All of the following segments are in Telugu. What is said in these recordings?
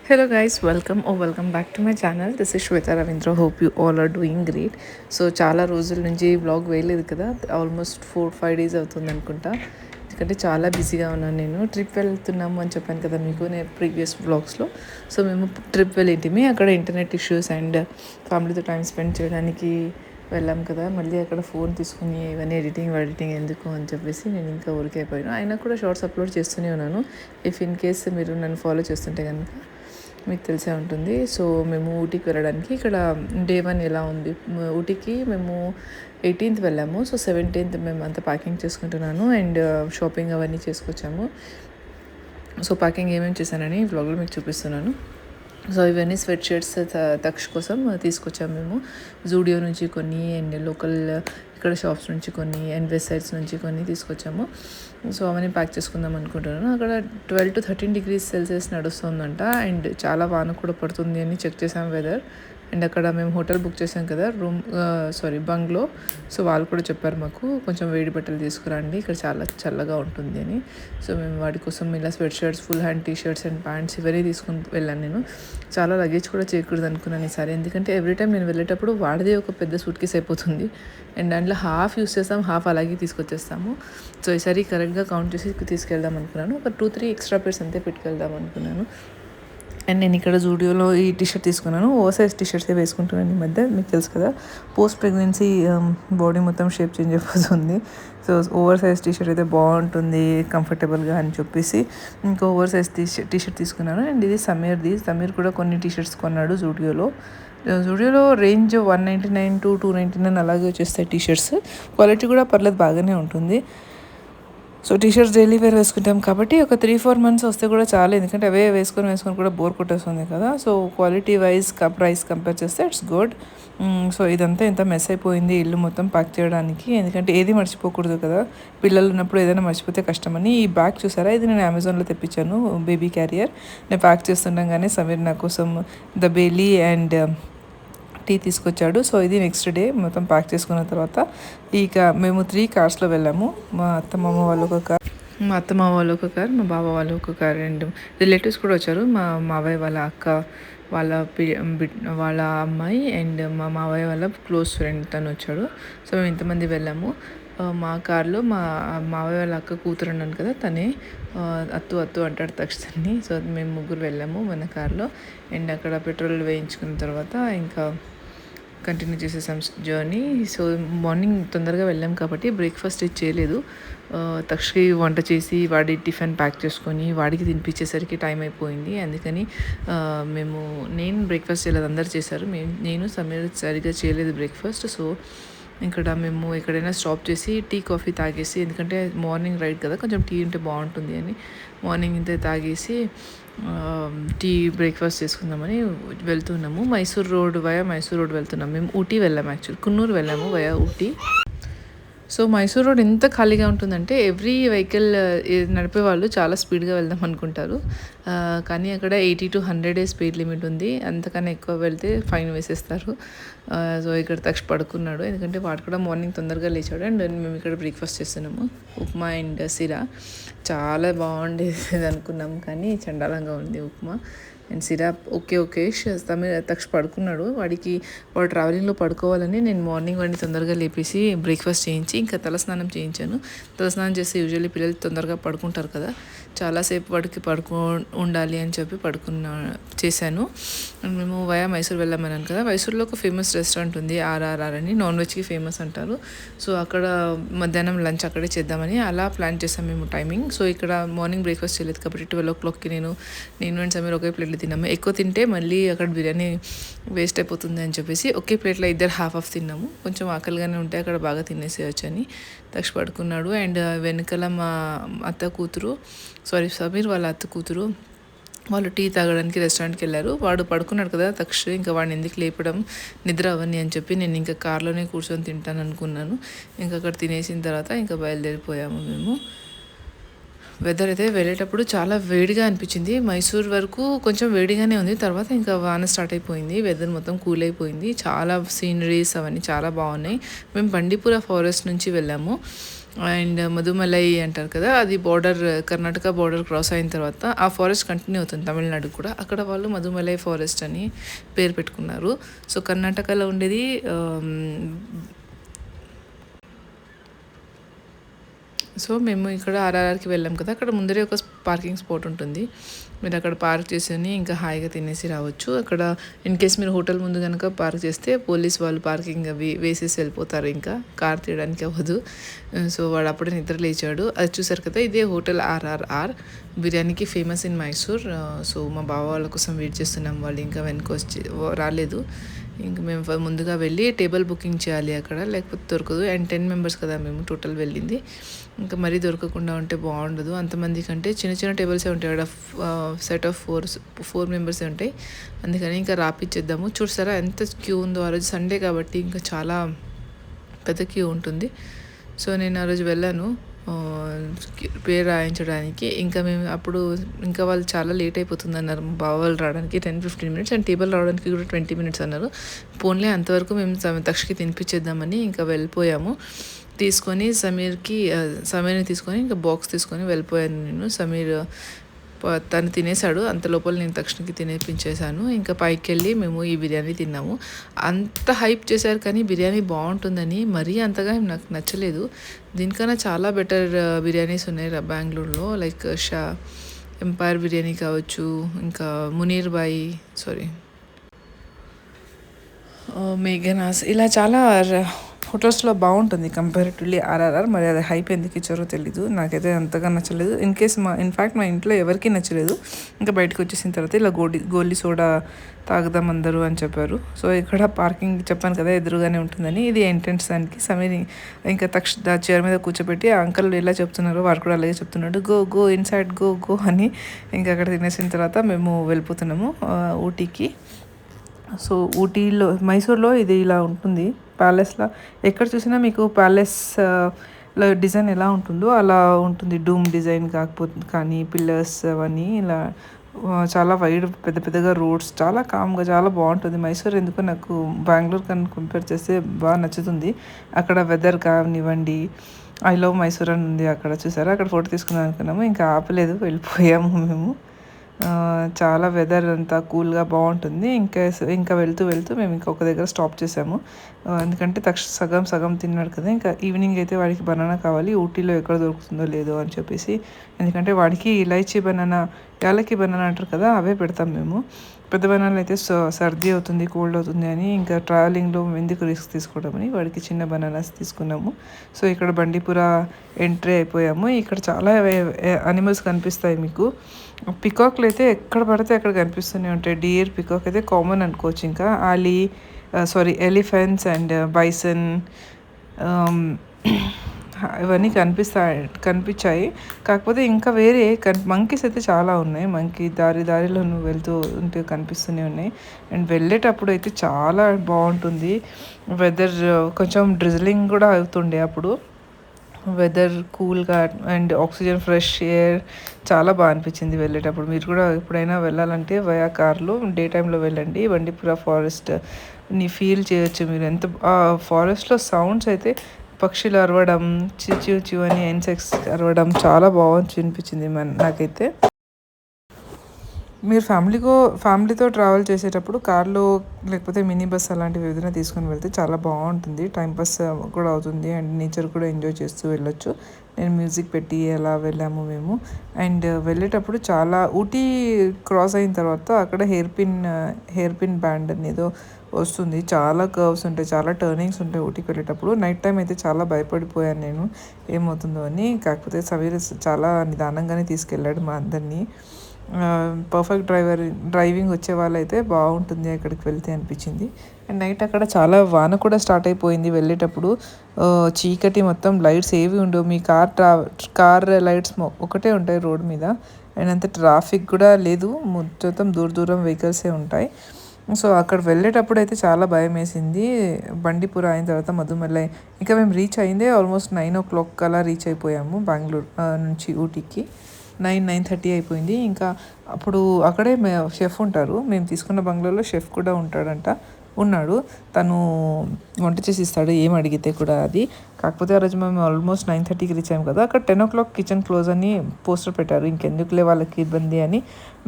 Hello guys, welcome back to my channel. This is Shweta Ravindra. Hope you all are doing great. So చాలా రోజుల నుంచి బ్లాగ్ వేయలేదు కదా, ఆల్మోస్ట్ 4-5 డేస్ అవుతుంది అనుకుంటా. ఎందుకంటే చాలా బిజీగా ఉన్నాను. నేను ట్రిప్ వెళ్తున్నాము అని చెప్పాను కదా మీకు నేను ప్రీవియస్ బ్లాగ్స్లో. సో మేము ట్రిప్ వెళ్ళేటిమి, అక్కడ ఇంటర్నెట్ ఇష్యూస్ అండ్ ఫ్యామిలీతో టైం స్పెండ్ చేయడానికి వెళ్ళాం కదా. మళ్ళీ అక్కడ ఫోన్ తీసుకుని ఇవన్నీ ఎడిటింగ్ ఎందుకు అని చెప్పేసి నేను ఇంకా ఊరికే అయిపోయాను. అయినా కూడా షార్ట్స్ అప్లోడ్ చేస్తూనే ఉన్నాను. ఇఫ్ ఇన్ కేస్ మీరు నన్ను ఫాలో చేస్తుంటే కనుక మీకు తెలిసే ఉంటుంది. సో మేము ఊటీకి వెళ్ళడానికి ఇక్కడ డే 1 ఎలా ఉంది, ఊటీకి మేము 18th వెళ్ళాము. సో 17th మేము అంతా ప్యాకింగ్ చేసుకుంటున్నాను అండ్ షాపింగ్ అవన్నీ చేసుకొచ్చాము. సో ప్యాకింగ్ ఏమేమి చేశానని వ్లాగ్లో మీకు చూపిస్తున్నాను. సో ఇవన్నీ స్వెట్ షర్ట్స్ తక్ష కోసం తీసుకొచ్చాము మేము. జూడియో నుంచి కొన్ని అండ్ లోకల్ ఇక్కడ షాప్స్ నుంచి కొన్ని అండ్ వెస్ట్ సైడ్స్ నుంచి కొన్ని తీసుకొచ్చాము. సో అవన్నీ ప్యాక్ చేసుకుందాం అనుకుంటున్నాను. అక్కడ 12 to 13 degrees Celsius నడుస్తుందంట అండ్ చాలా వాన కూడా పడుతుంది అని చెక్ చేసాం వెదర్. అండ్ అక్కడ మేము హోటల్ బుక్ చేసాం కదా, బంగ్లో. సో వాళ్ళు కూడా చెప్పారు మాకు కొంచెం వేడి బట్టలు తీసుకురండి, ఇక్కడ చాలా చల్లగా ఉంటుంది అని. సో మేము వాటి కోసం ఇలా sweatshirts, full hand t-shirts and pants ఇవన్నీ తీసుకుని వెళ్ళాను. నేను చాలా లగేజ్ కూడా చేయకూడదు అనుకున్నాను ఈసారి, ఎందుకంటే ఎవ్రీ టైం నేను వెళ్ళేటప్పుడు వాడిదే ఒక పెద్ద సూట్ కేస్ అయిపోతుంది అండ్ దాంట్లో హాఫ్ యూస్ చేస్తాం, హాఫ్ అలాగే తీసుకొచ్చేస్తాము. సో ఈసారి కరెక్ట్గా కౌంట్ చేసి తీసుకెళ్దాం అనుకున్నాను. ఒక 2-3 ఎక్స్ట్రా పేర్స్ అంతే పెట్టుకెళ్దాం అనుకున్నాను. అండ్ నేను ఇక్కడ జూడియోలో ఈ టీషర్ట్ తీసుకున్నాను. ఓవర్ సైజ్ టీషర్ట్సే వేసుకుంటున్నాను ఈ మధ్య, మీకు తెలుసు కదా. పోస్ట్ ప్రెగ్నెన్సీ బాడీ మొత్తం షేప్ చేంజ్ అయిపోతుంది. సో ఓవర్ సైజ్ టీషర్ట్ అయితే బాగుంటుంది కంఫర్టబుల్గా అని చెప్పేసి ఇంకో ఓవర్ సైజ్ టీషర్ట్ తీసుకున్నాను. అండ్ ఇది సమీర్ కూడా కొన్ని టీషర్ట్స్ కొన్నాడు జూడియోలో రేంజ్ 199 to 299 అలాగే వచ్చేస్తాయి టీషర్ట్స్. క్వాలిటీ కూడా పర్లేదు, బాగానే ఉంటుంది. సో టీషర్ట్స్ డైలీ వేర్ వేసుకుంటాం కాబట్టి ఒక 3-4 months వస్తే కూడా చాలా, ఎందుకంటే అవే వేసుకొని కూడా బోర్ కొట్టేస్తుంది కదా. So quality wise price compare చేస్తే ఇట్స్ గుడ్. సో ఇదంతా ఎంత మెస్ అయిపోయింది ఇల్లు మొత్తం ప్యాక్ చేయడానికి, ఎందుకంటే ఏది మర్చిపోకూడదు కదా. పిల్లలు ఉన్నప్పుడు ఏదైనా మర్చిపోతే కష్టమని. ఈ బ్యాగ్ చూసారా, ఇది నేను అమెజాన్లో తెప్పించాను, బేబీ క్యారియర్. నేను ప్యాక్ చేస్తుండగానే సమీర్ నా కోసం ద బేలీ అండ్ టీ తీసుకొచ్చాడు. సో ఇది నెక్స్ట్ డే మొత్తం ప్యాక్ చేసుకున్న తర్వాత ఇక మేము 3 కార్స్లో వెళ్ళాము. మా అత్తమామ వాళ్ళు ఒక కార్, మా బావ వాళ్ళు ఒక కార్ అండ్ రిలేటివ్స్ కూడా వచ్చారు. మా మావయ్య వాళ్ళ అక్క వాళ్ళ వాళ్ళ అమ్మాయి అండ్ మా మావయ్య వాళ్ళ క్లోజ్ ఫ్రెండ్ తను వచ్చాడు. సో మేము ఇంతమంది వెళ్ళాము. మా కార్లో మా మావయ్య వాళ్ళ అక్క కూతురు అన్నాను కదా, తనే అత్తు అంటాడు తక్షణాన్ని. సో మేము ముగ్గురు వెళ్ళాము మన కార్లో అండ్ అక్కడ పెట్రోల్ వేయించుకున్న తర్వాత ఇంకా కంటిన్యూ చేసేసాం జర్నీ. సో మార్నింగ్ తొందరగా వెళ్ళాం కాబట్టి బ్రేక్ఫాస్ట్ చేయలేదు. తక్షకి వంట చేసి వాడి టిఫిన్ ప్యాక్ చేసుకొని వాడికి తినిపించేసరికి టైం అయిపోయింది. అందుకని నేను బ్రేక్ఫాస్ట్ చేయలేదు, అందరు చేశారు. నేను సమీర్ సరిగ్గా చేయలేదు బ్రేక్ఫాస్ట్. సో ఇక్కడ మేము ఎక్కడైనా స్టాప్ చేసి టీ కాఫీ తాగేసి, ఎందుకంటే మార్నింగ్ రైడ్ కదా, కొంచెం టీ ఉంటే బాగుంటుంది అని మార్నింగ్ ఇంత తాగేసి టీ బ్రేక్ఫాస్ట్ చేసుకుందామని వెళ్తున్నాము. మైసూర్ రోడ్ వెళ్తున్నాము. మేము ఊటీ వెళ్ళాము, యాక్చువల్లీ కున్నూరు వెళ్ళాము via Ooty. So Mysore road ఎంత ఖాళీగా ఉంటుందంటే ఎవ్రీ వెహికల్ నడిపే వాళ్ళు చాలా స్పీడ్గా వెళ్దాం అనుకుంటారు, కానీ అక్కడ 80 to 100 స్పీడ్ లిమిట్ ఉంది. అంతకన్నా ఎక్కువ వెళ్తే ఫైన్ వేసేస్తారు. సో ఇక్కడ తక్ష పడుకున్నాడు, ఎందుకంటే వాడు కూడా మార్నింగ్ తొందరగా లేచాడు. అండ్ మేము ఇక్కడ బ్రేక్ఫాస్ట్ చేస్తున్నాము, ఉప్మా అండ్ సిరా. చాలా బాగుండేది అనుకున్నాము కానీ చండాలంగా ఉంది upma and syrup. Okay Taksha పడుకున్నాడు. వాడు ట్రావెలింగ్లో పడుకోవాలని నేను మార్నింగ్ వాడిని తొందరగా లేపేసి బ్రేక్ఫాస్ట్ చేయించి ఇంకా తలస్నానం చేయించాను. తలస్నానం చేస్తే యూజువల్లీ పిల్లలు తొందరగా పడుకుంటారు కదా, చాలాసేపు వాడికి ఉండాలి అని చెప్పి చేశాను. అండ్ మేము వయా మైసూర్ వెళ్ళామన్నాను కదా, మైసూర్లో ఒక ఫేమస్ రెస్టారెంట్ ఉంది ఆర్ఆర్ఆర్ అని, నాన్ వెజ్కి ఫేమస్ అంటారు. సో అక్కడ మధ్యాహ్నం లంచ్ అక్కడే చేద్దామని అలా ప్లాన్ చేసాం మేము టైమింగ్. సో ఇక్కడ మార్నింగ్ బ్రేక్ఫాస్ట్ చేయలేదు కాబట్టి 12 o'clockకి నేను అండ్ సమీర్ ఒకే ప్లేట్లో తిన్నాము. ఎక్కువ తింటే మళ్ళీ అక్కడ బిర్యానీ వేస్ట్ అయిపోతుంది అని చెప్పేసి ఒకే ప్లేట్లో ఇద్దరు హాఫ్ తిన్నాము. కొంచెం ఆకలిగానే ఉంటే అక్కడ బాగా తినేసేయచ్చు అని. తక్ష పడుకున్నాడు. అండ్ వెనకాల మా సమీర్ వాళ్ళ అత్త కూతురు వాళ్ళు టీ తాగడానికి రెస్టారెంట్కి వెళ్ళారు. వాడు పడుకున్నాడు కదా తక్ష, ఇంకా వాడిని ఎందుకు లేపడం, నిద్ర అవ్వని అని చెప్పి నేను ఇంకా కార్లోనే కూర్చొని తింటాను అనుకున్నాను. ఇంకా అక్కడ తినేసిన తర్వాత ఇంకా బయలుదేరిపోయాము మేము. వెదర్ అయితే వెళ్ళేటప్పుడు చాలా వేడిగా అనిపించింది. మైసూర్ వరకు కొంచెం వేడిగానే ఉంది, తర్వాత ఇంకా వాన స్టార్ట్ అయిపోయింది, వెదర్ మొత్తం కూల్ అయిపోయింది. చాలా సీనరీస్ అవన్నీ చాలా బాగున్నాయి. మేము బండిపుర ఫారెస్ట్ నుంచి వెళ్ళాము. అండ్ మధుమలై అంటారు కదా, అది బార్డర్, కర్ణాటక బార్డర్ క్రాస్ అయిన తర్వాత ఆ ఫారెస్ట్ కంటిన్యూ అవుతుంది తమిళనాడు కూడా. అక్కడ వాళ్ళు మధుమలై ఫారెస్ట్ అని పేరు పెట్టుకున్నారు. సో కర్ణాటకలో ఉండేది సో మేము ఇక్కడ ఆర్ఆర్ఆర్కి వెళ్ళాం కదా, అక్కడ ముందరే ఒక పార్కింగ్ స్పాట్ ఉంటుంది. మీరు అక్కడ పార్క్ చేసి ఇంకా హాయిగా తినేసి రావచ్చు. అక్కడ ఇన్ కేస్ మీరు హోటల్ ముందు కనుక పార్క్ చేస్తే పోలీస్ వాళ్ళు పార్కింగ్ అవి వేసేసి వెళ్ళిపోతారు, ఇంకా కార్ తీయడానికి అవ్వదు. సో వాడు అప్పుడే నిద్ర లేచాడు. అది చూసారు కదా, ఇదే హోటల్ ఆర్ఆర్ఆర్, బిర్యానీకి ఫేమస్ ఇన్ మైసూర్. సో మా బావ వాళ్ళ కోసం వెయిట్ చేస్తున్నాం, వాళ్ళు ఇంకా వెనక వచ్చి రాలేదు. ఇంక మేము ముందుగా వెళ్ళి టేబుల్ బుకింగ్ చేయాలి అక్కడ, లేకపోతే దొరకదు. అండ్ 10 మెంబర్స్ కదా మేము టోటల్ వెళ్ళింది, ఇంకా మరీ దొరకకుండా ఉంటే బాగుండదు. అంతమంది కంటే చిన్న చిన్న టేబుల్సే ఉంటాయి అక్కడ, సెట్ ఆఫ్ 4 మెంబర్సే ఉంటాయి. అందుకని ఇంకా రాపిచ్చేద్దాము. చూసారా ఎంత క్యూ ఉందో. ఆ రోజు సండే కాబట్టి ఇంకా చాలా పెద్ద క్యూ ఉంటుంది. సో నేను ఆ రోజు వెళ్ళాను పేరు రాయించడానికి. ఇంకా మేము అప్పుడు ఇంకా వాళ్ళు చాలా లేట్ అయిపోతుంది అన్నారు మా బావ వాళ్ళు రావడానికి, 10-15 మినిట్స్, అండ్ టేబుల్ రావడానికి కూడా 20 మినిట్స్ అన్నారు. పోన్లే అంతవరకు మేము తక్షకి తినిపించేద్దామని ఇంకా వెళ్ళిపోయాము. తీసుకొని సమీర్ని తీసుకొని ఇంకా బాక్స్ తీసుకొని వెళ్ళిపోయాను నేను. సమీర్ తను తినేసాడు, అంత లోపల నేను తక్షణకి తినేపించేశాను. ఇంకా పైకి వెళ్ళి మేము ఈ బిర్యానీ తిన్నాము. అంత హైప్ చేశారు కానీ బిర్యానీ బాగుంటుందని మరీ అంతగా నాకు నచ్చలేదు. దీనికన్నా చాలా బెటర్ బిర్యానీస్ ఉన్నాయి బెంగళూరులో, లైక్ ఎంపైర్ బిర్యానీ కావచ్చు, ఇంకా మేఘనాస్, ఇలా చాలా హోటల్స్లో బాగుంటుంది కంపారిటివ్లీ ఆర్ఆర్ఆర్. మరి అది హైప్ ఎందుకు ఇచ్చారో తెలీదు, నాకైతే అంతగా నచ్చలేదు. ఇన్ఫ్యాక్ట్ మా ఇంట్లో ఎవరికీ నచ్చలేదు. ఇంకా బయటకు వచ్చేసిన తర్వాత ఇలా గోలీ సోడా తాగుదాం అందరూ అని చెప్పారు. సో ఇక్కడ పార్కింగ్ చెప్పాను కదా ఎదురుగానే ఉంటుందని, ఇది ఎంట్రన్స్ దానికి. సమీర్ ఇంకా చైర్ మీద కూర్చోబెట్టి ఆ అంకల్ ఎలా చెప్తున్నారో వారు కూడా అలాగే చెప్తున్నాడు, గో ఇన్సైడ్ గో అని. ఇంకా అక్కడ తినేసిన తర్వాత మేము వెళ్ళిపోతున్నాము ఊటీకి. సో ఊటీలో, మైసూర్లో ఇది ఇలా ఉంటుంది ప్యాలెస్లా. ఎక్కడ చూసినా మీకు ప్యాలెస్ డిజైన్ ఎలా ఉంటుందో అలా ఉంటుంది. డూమ్ డిజైన్ కానీ పిల్లర్స్ అవన్నీ ఇలా చాలా వైడ్, పెద్ద పెద్దగా రోడ్స్, చాలా కామ్గా, చాలా బాగుంటుంది మైసూర్. ఎందుకో నాకు బెంగళూరు కన్నా కంపేర్ చేస్తే బాగా నచ్చుతుంది. అక్కడ వెదర్ కానివ్వండి, ఐ లవ్ మైసూర్ అని ఉంది అక్కడ, చూసారా అక్కడ ఫోటో తీసుకుందాం అనుకున్నాము, ఇంకా ఆపలేదు, వెళ్ళిపోయాము మేము. చాలా వెదర్ అంతా కూల్గా బాగుంటుంది. ఇంకా వెళ్తూ మేము ఇంకొక దగ్గర స్టాప్ చేసాము. ఎందుకంటే సగం తిన్నాడు కదా, ఇంకా ఈవినింగ్ అయితే వాడికి బనానా కావాలి, ఊటీలో ఎక్కడ దొరుకుతుందో లేదో అని చెప్పేసి. ఎందుకంటే వాడికి ఇలైచీ బనానా, యాలకి బనానా అంటారు కదా, అవే పెడతాం మేము. పెద్ద బనానాలు అయితే సర్ది అవుతుంది, కోల్డ్ అవుతుంది అని ఇంకా ట్రావెలింగ్లో ఎందుకు రిస్క్ తీసుకోవడమని వాడికి చిన్న బనానాస్ తీసుకున్నాము. సో ఇక్కడ బండిపుర ఎంట్రీ అయిపోయాము. ఇక్కడ చాలా అనిమల్స్ కనిపిస్తాయి మీకు. పికాక్లు అయితే ఎక్కడ పడితే అక్కడ కనిపిస్తూనే ఉంటాయి. డియర్, పికాక్ అయితే కామన్ అనుకోవచ్చు. ఇంకా ఎలిఫెంట్స్ అండ్ బైసన్ ఇవన్నీ కనిపించాయి. కాకపోతే ఇంకా వేరే మంకీస్ అయితే చాలా ఉన్నాయి. మంకీ దారిలో వెళ్తూ ఉంటే కనిపిస్తూనే ఉన్నాయి. అండ్ వెళ్ళేటప్పుడు అయితే చాలా బాగుంటుంది వెదర్. కొంచెం డ్రిజ్లింగ్ కూడా అవుతుండే అప్పుడు. వెదర్ కూల్గా అండ్ ఆక్సిజన్, ఫ్రెష్ ఎయిర్ చాలా బాగా అనిపించింది వెళ్ళేటప్పుడు. మీరు కూడా ఎప్పుడైనా వెళ్ళాలంటే వయా కార్లో డే టైంలో వెళ్ళండి. బండిపుర ఫారెస్ట్ని ఫీల్ చేయొచ్చు మీరు. ఎంత ఫారెస్ట్లో సౌండ్స్ అయితే, పక్షులు అరవడం, చివు అని ఇన్సెక్ట్స్ అరవడం చాలా బాగుంది అనిపించింది నాకైతే. మీరు ఫ్యామిలీతో ట్రావెల్ చేసేటప్పుడు కార్లో లేకపోతే మినీ బస్ అలాంటివి ఏదైనా తీసుకొని వెళ్తే చాలా బాగుంటుంది. టైంపాస్ కూడా అవుతుంది అండ్ నేచర్ కూడా ఎంజాయ్ చేస్తూ వెళ్ళొచ్చు. నేను మ్యూజిక్ పెట్టి అలా వెళ్ళాము మేము. అండ్ వెళ్ళేటప్పుడు చాలా, ఊటీ క్రాస్ అయిన తర్వాత అక్కడ హెయిర్ పిన్ బ్యాండ్ అనేదో వస్తుంది. చాలా కర్వ్స్ ఉంటాయి, చాలా టర్నింగ్స్ ఉంటాయి ఊటీకి వెళ్ళేటప్పుడు. నైట్ టైం అయితే చాలా భయపడిపోయాను నేను ఏమవుతుందో అని. కాకపోతే సమీర్ చాలా నిదానంగానే తీసుకెళ్ళాడు మా అందరినీ. పర్ఫెక్ట్ డ్రైవింగ్ వచ్చే వాళ్ళైతే బాగుంటుంది అక్కడికి వెళ్తే అనిపించింది. అండ్ నైట్ అక్కడ చాలా వాన కూడా స్టార్ట్ అయిపోయింది వెళ్ళేటప్పుడు. చీకటి, మొత్తం లైట్స్ ఏవి ఉండవు. మీ కార్ లైట్స్ ఒకటే ఉంటాయి రోడ్ మీద. అండ్ అంత ట్రాఫిక్ కూడా లేదు, మొత్తం దూరం వెహికల్సే ఉంటాయి. సో అక్కడ వెళ్ళేటప్పుడు అయితే చాలా భయం వేసింది. బండిపుర అయిన తర్వాత మధుమలై, ఇంకా మేము రీచ్ అయిందే ఆల్మోస్ట్ 9 o'clock అలా రీచ్ అయిపోయాము బెంగళూరు నుంచి ఊటీకి. 9:30 అయిపోయింది. ఇంకా అప్పుడు అక్కడే షెఫ్ ఉంటారు, మేము తీసుకున్న బంగ్లాలో షెఫ్ కూడా ఉంటాడంట. ఉన్నాడు. తను వంట చేసి ఇస్తాడు ఏం అడిగితే కూడా అది. కాకపోతే ఆ రోజు మేము ఆల్మోస్ట్ 9:30కి రీచ్ అయ్యాము కదా, అక్కడ 10 o'clock కిచెన్ క్లోజ్ అని పోస్టర్ పెట్టారు. ఇంకెందుకులే వాళ్ళకి ఇబ్బంది అని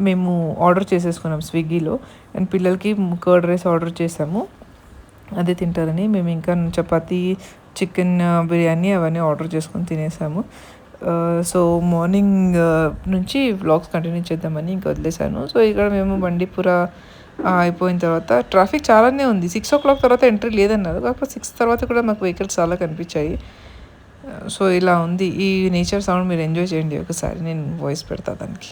మేము ఆర్డర్ చేసేసుకున్నాం స్విగ్గీలో. అండ్ పిల్లలకి కర్డ్ రైస్ ఆర్డర్ చేసాము, అదే తింటారని. మేము ఇంకా చపాతీ, చికెన్ బిర్యానీ అవన్నీ ఆర్డర్ చేసుకొని తినేసాము. సో మార్నింగ్ నుంచి వ్లాగ్స్ కంటిన్యూ చేద్దామని ఇంకా వదిలేసాను. సో ఇక్కడ మేము బండిపుర అయిపోయిన తర్వాత ట్రాఫిక్ చాలానే ఉంది. 6 o'clock తర్వాత ఎంట్రీ లేదన్నారు, కాకపోతే 6 తర్వాత కూడా మాకు వెహికల్స్ చాలా కనిపించాయి. సో ఇలా ఉంది. ఈ నేచర్ సౌండ్ మీరు ఎంజాయ్ చేయండి ఒకసారి, నేను వాయిస్ పెడతా దానికి.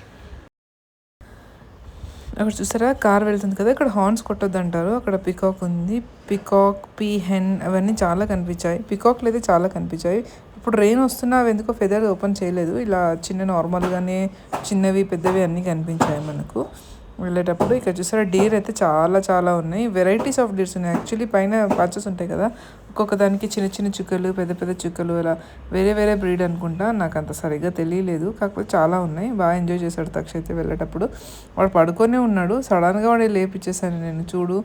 అక్కడ చూసారా కార్ వెళ్తుంది కదా, ఇక్కడ హార్న్స్ కొట్టొద్దు అంటారు. అక్కడ పికాక్ ఉంది, పికాక్, పీహెన్ అవన్నీ చాలా కనిపించాయి. పికాక్లు అయితే చాలా కనిపించాయి. ఇప్పుడు రెయిన్ వస్తున్నా అవి ఎందుకో ఫెదర్ ఓపెన్ చేయలేదు. ఇలా చిన్న నార్మల్గానే చిన్నవి పెద్దవి అన్నీ కనిపించాయి మనకు వెళ్ళేటప్పుడు. ఇక్కడ చూసారా డీర్ అయితే చాలా చాలా ఉన్నాయి. వెరైటీస్ ఆఫ్ డీర్స్ ఉన్నాయి. యాక్చువల్లీ పైన ప్యాచెస్ ఉంటాయి కదా, ఒక్కొక్క దానికి చిన్న చిన్న చుక్కలు, పెద్ద పెద్ద చుక్కలు, ఇలా వేరే వేరే బ్రీడ్ అనుకుంటా, నాకు అంత సరిగ్గా తెలియలేదు. కాకపోతే చాలా ఉన్నాయి. బాగా ఎంజాయ్ చేశాడు తక్ష అయితే వెళ్ళేటప్పుడు. వాడు పడుకొనే ఉన్నాడు, సడన్గా వాడు లేపిచ్చేసాను నేను, చూడు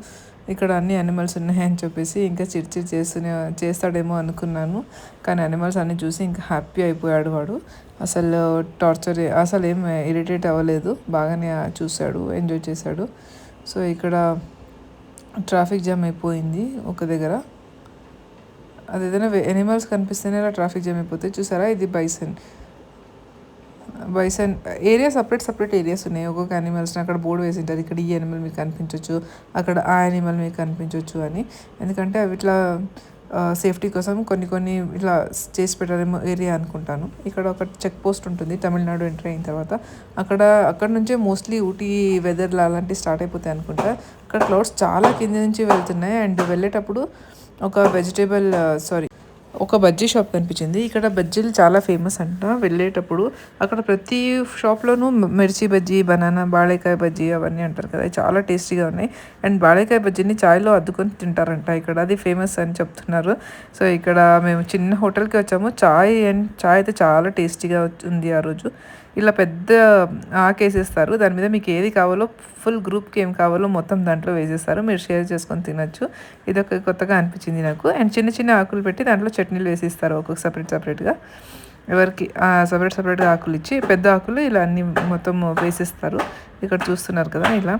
ఇక్కడ అన్ని యానిమల్స్ ఉన్నాయని చెప్పేసి. ఇంకా చిర్చిర్ చేస్తాడేమో అనుకున్నాను, కానీ యానిమల్స్ అన్నీ చూసి ఇంకా హ్యాపీ అయిపోయాడు వాడు. అసలు టార్చర్ అసలు ఏం ఇరిటేట్ అవ్వలేదు, బాగానే చూశాడు, ఎంజాయ్ చేశాడు. సో ఇక్కడ ట్రాఫిక్ జామ్ అయిపోయింది ఒక దగ్గర. అది ఏదైనా ఎనిమల్స్ కనిపిస్తేనే ఇలా ట్రాఫిక్ జామ్ అయిపోతాయి. చూసారా ఇది బైసన్ ఏరియా, సపరేట్ ఏరియాస్ ఉన్నాయి ఒక్కొక్క యానిమల్స్ని. అక్కడ బోర్డు వేసి ఉంటారు, ఇక్కడ ఈ యానిమల్ మీకు కనిపించవచ్చు, అక్కడ ఆ యానిమల్ మీకు కనిపించవచ్చు అని. ఎందుకంటే అవి ఇట్లా సేఫ్టీ కోసం కొన్ని ఇట్లా చేసి పెట్టారేమో ఏరియా అనుకుంటాను. ఇక్కడ ఒక చెక్ పోస్ట్ ఉంటుంది తమిళనాడు ఎంటర్ అయిన తర్వాత. అక్కడ నుంచే మోస్ట్లీ ఊటీ వెదర్ అలాంటివి స్టార్ట్ అయిపోతాయి అనుకుంటా. అక్కడ క్లౌడ్స్ చాలా కింద నుంచి వెళ్తున్నాయి. అండ్ వెళ్ళేటప్పుడు ఒక బజ్జీ షాప్ కనిపించింది. ఇక్కడ బజ్జీలు చాలా ఫేమస్ అంట. వెళ్ళేటప్పుడు అక్కడ ప్రతి షాప్లోనూ మిర్చి బజ్జీ, బనానా, బాళేకాయ బజ్జీ అవన్నీ అంటారు కదా, చాలా టేస్టీగా ఉన్నాయి. అండ్ బాళేకాయ బజ్జీని చాయ్లో అద్దుకొని తింటారంట ఇక్కడ, అది ఫేమస్ అని చెప్తున్నారు. సో ఇక్కడ మేము చిన్న హోటల్కి వచ్చాము. చాయ్ అయితే చాలా టేస్టీగా ఉంది ఆ రోజు. ఇలా పెద్ద ఆకేసేస్తారు, దాని మీద మీకు ఏది కావాలో, ఫుల్ గ్రూప్కి ఏం కావాలో మొత్తం దాంట్లో వేసేస్తారు, మీరు షేర్ చేసుకొని తినచ్చు. ఇది ఒక కొత్తగా అనిపించింది నాకు. అండ్ చిన్న చిన్న ఆకులు పెట్టి దాంట్లో చట్నీలు వేసిస్తారు ఒక్కొక్క సపరేట్గా. ఎవరికి సపరేట్గా ఆకులు ఇచ్చి, పెద్ద ఆకులు ఇలా అన్ని మొత్తం వేసిస్తారు. ఇక్కడ చూస్తున్నారు కదా, ఇలా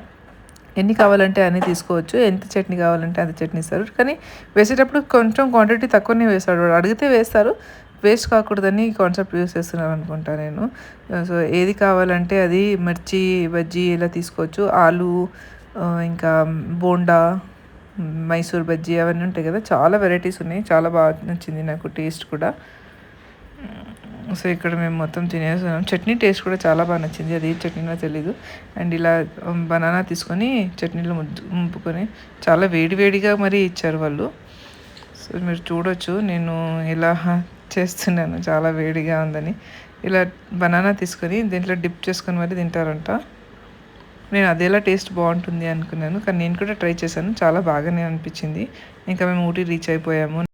ఎన్ని కావాలంటే అన్నీ తీసుకోవచ్చు, ఎంత చట్నీ కావాలంటే అంత చట్నీ ఇస్తారు. కానీ వేసేటప్పుడు కొంచెం క్వాంటిటీ తక్కువనే వేస్తాడు, వాడు అడిగితే వేస్తారు, వేస్ట్ కాకూడదని కాన్సెప్ట్ యూస్ చేస్తున్నాను అనుకుంటా నేను. సో ఏది కావాలంటే అది, మిర్చి బజ్జీ ఇలా తీసుకోవచ్చు, ఆలు, ఇంకా బోండా, మైసూర్ బజ్జీ అవన్నీ ఉంటాయి కదా, చాలా వెరైటీస్ ఉన్నాయి. చాలా బాగా నచ్చింది నాకు టేస్ట్ కూడా. సో ఇక్కడ మేము మొత్తం తినేసాం. చట్నీ టేస్ట్ కూడా చాలా బాగా నచ్చింది, అది చట్నీలో తెలీదు. అండ్ ఇలా బనానా తీసుకొని చట్నీలో ముంపుకొని చాలా వేడిగా మరీ ఇచ్చారు వాళ్ళు. సో మీరు చూడొచ్చు నేను ఇలా చేస్తున్నాను, చాలా వేడిగా ఉందని. ఇలా బనానా తీసుకొని దీంట్లో డిప్ చేసుకొని మరి తింటారంట. నేను అదేలా టేస్ట్ బాగుంటుంది అనుకున్నాను, కానీ నేను కూడా ట్రై చేశాను, చాలా బాగానే అనిపించింది. ఇంకా మేము ఊటీ రీచ్ అయిపోయాము.